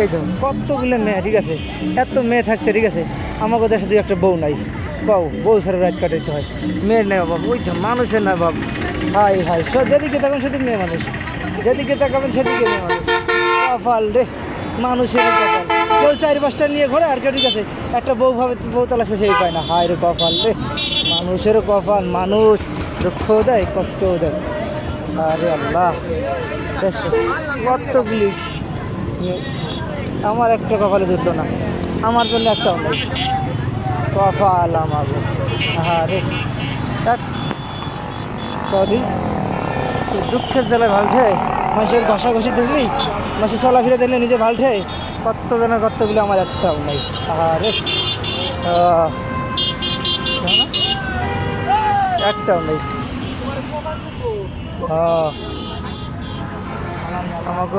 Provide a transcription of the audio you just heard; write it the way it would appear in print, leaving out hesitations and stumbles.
এই ধরুন কতগুলো মেয়ে, ঠিক আছে, এত মেয়ে থাকতে, ঠিক আছে, আমাকে দেশে দুই একটা বউ নাই, বউ ছাড়া রাত কাটাইতে হয়, মেয়ের নেই অভাব, ওই তো মানুষের না অভাব। হাই হাই, যেদিকে তাকাবেন সেদিকে মেয়ে মানুষ, যেদিকে তাকাবেন সেদিকে মেয়ে মানুষ, কপাল রে, মানুষের কপাল। কেউ 4-5টা নিয়ে ঘোরে, আর কেউ, ঠিক আছে, একটা বউ তালাশ করে সেই পায় না। হায় রে কপাল রে, মানুষেরও কপাল, মানুষ দুঃখও দেয় কষ্টও দেয়। আরে আল্লাহ, কতগুলি আমার একটা কপালে জুটলো না, আমার জন্য একটাও নেই, কপাল আমার। আরে কদিন দুঃখের জ্বালায় ভালঠে, মানুষের ঘষাঘষি দেখলি, মানুষের চলাফিরে দেখলে নিজে ভালঠে, কত জনের কতগুলি, আমার একটাও নেই। আরে একটাও নেই। আমাকে